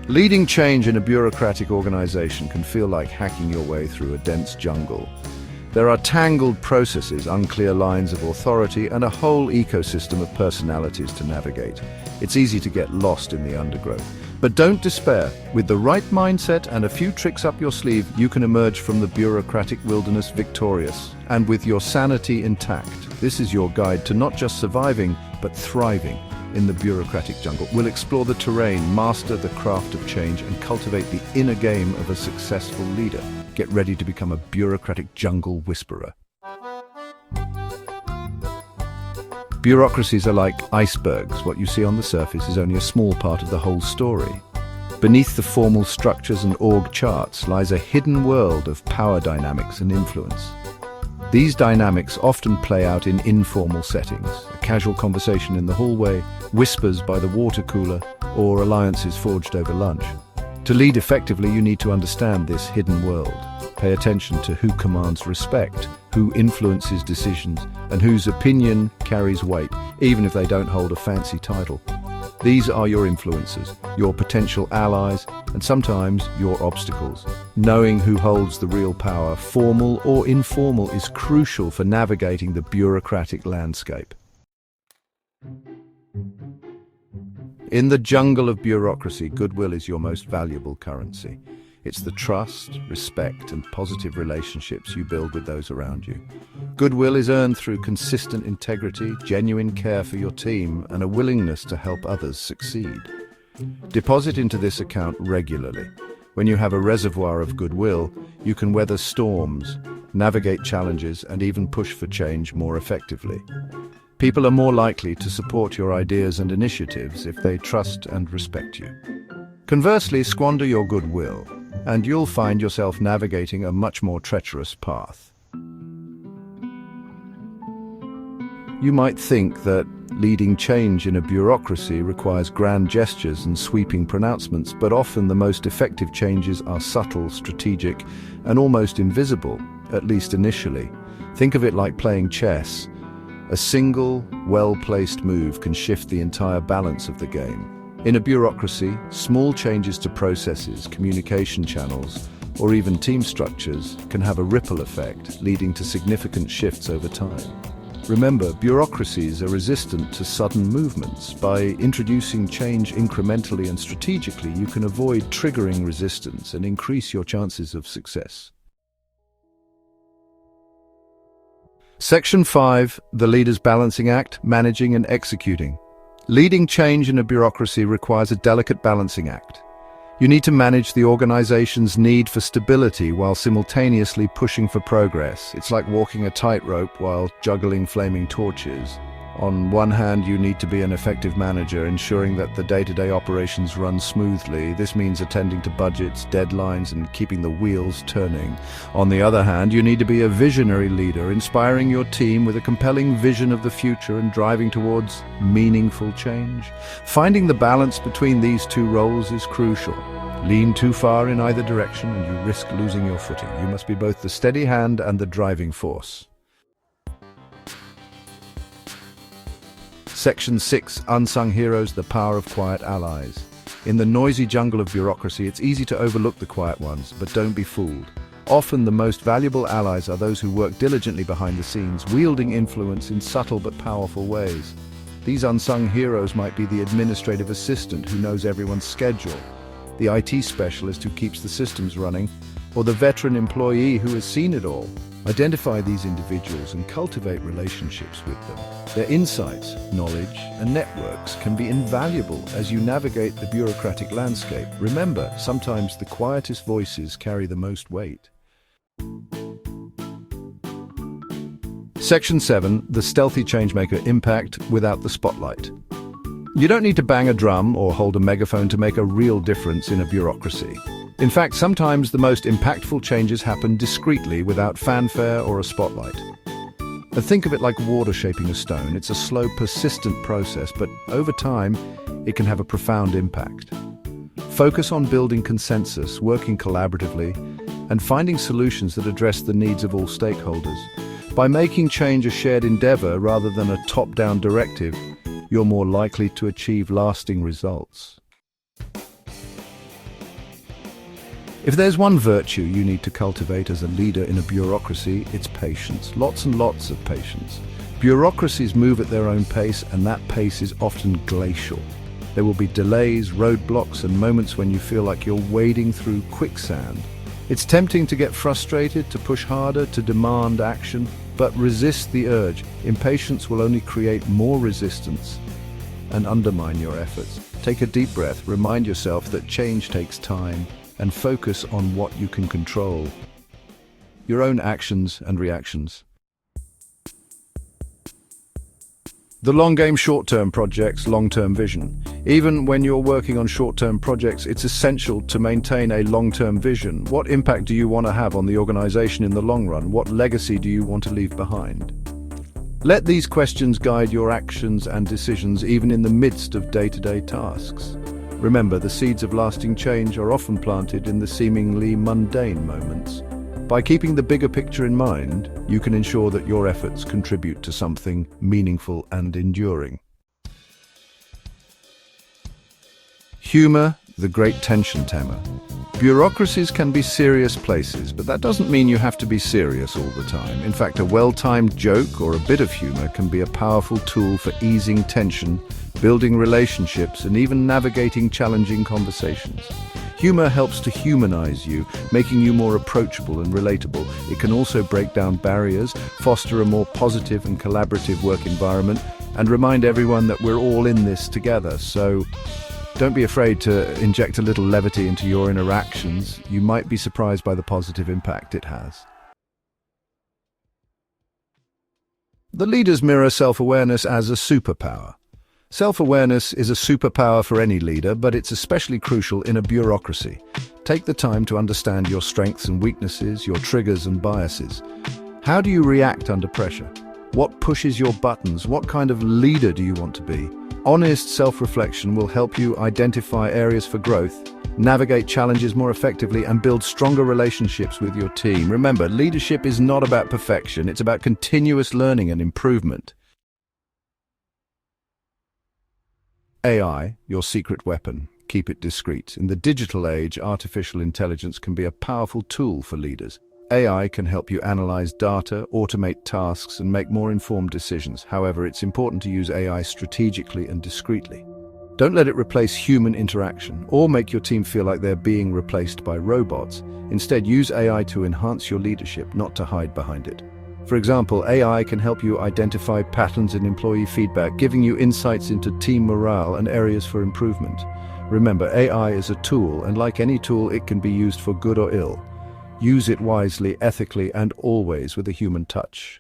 Leading change in a bureaucratic organization can feel like hacking your way through a dense jungle. There are tangled processes, unclear lines of authority, and a whole ecosystem of personalities to navigate. It's easy to get lost in the undergrowth. But don't despair. With the right mindset and a few tricks up your sleeve, you can emerge from the bureaucratic wilderness victorious. And with your sanity intact, this is your guide to not just surviving, but thriving in the bureaucratic jungle. We'll explore the terrain, master the craft of change, and cultivate the inner game of a successful leader. Get ready to become a bureaucratic jungle whisperer. Bureaucracies are like icebergs. What you see on the surface is only a small part of the whole story. Beneath the formal structures and org charts lies a hidden world of power dynamics and influence. These dynamics often play out in informal settings, a casual conversation in the hallway, whispers by the water cooler, or alliances forged over lunch. To lead effectively, you need to understand this hidden world. Pay attention to who commands respect, who influences decisions, and whose opinion carries weight, even if they don't hold a fancy title. These are your influencers, your potential allies, and sometimes your obstacles. Knowing who holds the real power, formal or informal, is crucial for navigating the bureaucratic landscape. In the jungle of bureaucracy, goodwill is your most valuable currency. It's the trust, respect, and positive relationships you build with those around you. Goodwill is earned through consistent integrity, genuine care for your team, and a willingness to help others succeed. Deposit into this account regularly. When you have a reservoir of goodwill, you can weather storms, navigate challenges, and even push for change more effectively. People are more likely to support your ideas and initiatives if they trust and respect you. Conversely, squander your goodwill, and you'll find yourself navigating a much more treacherous path. You might think that leading change in a bureaucracy requires grand gestures and sweeping pronouncements, but often the most effective changes are subtle, strategic, and almost invisible, at least initially. Think of it like playing chess. A single, well-placed move can shift the entire balance of the game. In a bureaucracy, small changes to processes, communication channels, or even team structures can have a ripple effect, leading to significant shifts over time. Remember, bureaucracies are resistant to sudden movements. By introducing change incrementally and strategically, you can avoid triggering resistance and increase your chances of success. Section 5, the Leader's Balancing Act, Managing and Executing. Leading change in a bureaucracy requires a delicate balancing act. You need to manage the organization's need for stability while simultaneously pushing for progress. It's like walking a tightrope while juggling flaming torches. On one hand, you need to be an effective manager, ensuring that the day-to-day operations run smoothly. This means attending to budgets, deadlines, and keeping the wheels turning. On the other hand, you need to be a visionary leader, inspiring your team with a compelling vision of the future and driving towards meaningful change. Finding the balance between these two roles is crucial. Lean too far in either direction and you risk losing your footing. You must be both the steady hand and the driving force. Section 6, Unsung Heroes, the Power of Quiet Allies. In the noisy jungle of bureaucracy, it's easy to overlook the quiet ones, but don't be fooled. Often the most valuable allies are those who work diligently behind the scenes, wielding influence in subtle but powerful ways. These unsung heroes might be the administrative assistant who knows everyone's schedule, the IT specialist who keeps the systems running, or the veteran employee who has seen it all. Identify these individuals and cultivate relationships with them. Their insights, knowledge, and networks can be invaluable as you navigate the bureaucratic landscape. Remember, sometimes the quietest voices carry the most weight. Section 7, the Stealthy Changemaker, Impact Without the Spotlight. You don't need to bang a drum or hold a megaphone to make a real difference in a bureaucracy. In fact, sometimes the most impactful changes happen discreetly without fanfare or a spotlight. And think of it like water shaping a stone. It's a slow, persistent process, but over time, it can have a profound impact. Focus on building consensus, working collaboratively, and finding solutions that address the needs of all stakeholders. By making change a shared endeavor rather than a top-down directive, you're more likely to achieve lasting results. If there's one virtue you need to cultivate as a leader in a bureaucracy, it's patience. Lots and lots of patience. Bureaucracies move at their own pace, and that pace is often glacial. There will be delays, roadblocks, and moments when you feel like you're wading through quicksand. It's tempting to get frustrated, to push harder, to demand action, but resist the urge. Impatience will only create more resistance and undermine your efforts. Take a deep breath, remind yourself that change takes time, and focus on what you can control: your own actions and reactions. The long game, short-term projects, long-term vision. Even when you're working on short-term projects, it's essential to maintain a long-term vision. What impact do you want to have on the organization in the long run? What legacy do you want to leave behind? Let these questions guide your actions and decisions, even in the midst of day-to-day tasks. Remember, the seeds of lasting change are often planted in the seemingly mundane moments. By keeping the bigger picture in mind, you can ensure that your efforts contribute to something meaningful and enduring. Humor, the great tension tamer. Bureaucracies can be serious places, but that doesn't mean you have to be serious all the time. In fact, a well-timed joke or a bit of humor can be a powerful tool for easing tension, building relationships, and even navigating challenging conversations. Humor helps to humanize you, making you more approachable and relatable. It can also break down barriers, foster a more positive and collaborative work environment, and remind everyone that we're all in this together. So don't be afraid to inject a little levity into your interactions. You might be surprised by the positive impact it has. The leaders mirror self-awareness as a superpower. Self-awareness is a superpower for any leader, but it's especially crucial in a bureaucracy. Take the time to understand your strengths and weaknesses, your triggers and biases. How do you react under pressure? What pushes your buttons? What kind of leader do you want to be? Honest self-reflection will help you identify areas for growth, navigate challenges more effectively, and build stronger relationships with your team. Remember, leadership is not about perfection, it's about continuous learning and improvement. AI, your secret weapon. Keep it discreet. In the digital age, artificial intelligence can be a powerful tool for leaders. AI can help you analyze data, automate tasks, and make more informed decisions. However, it's important to use AI strategically and discreetly. Don't let it replace human interaction or make your team feel like they're being replaced by robots. Instead, use AI to enhance your leadership, not to hide behind it. For example, AI can help you identify patterns in employee feedback, giving you insights into team morale and areas for improvement. Remember, AI is a tool, and like any tool, it can be used for good or ill. Use it wisely, ethically, and always with a human touch.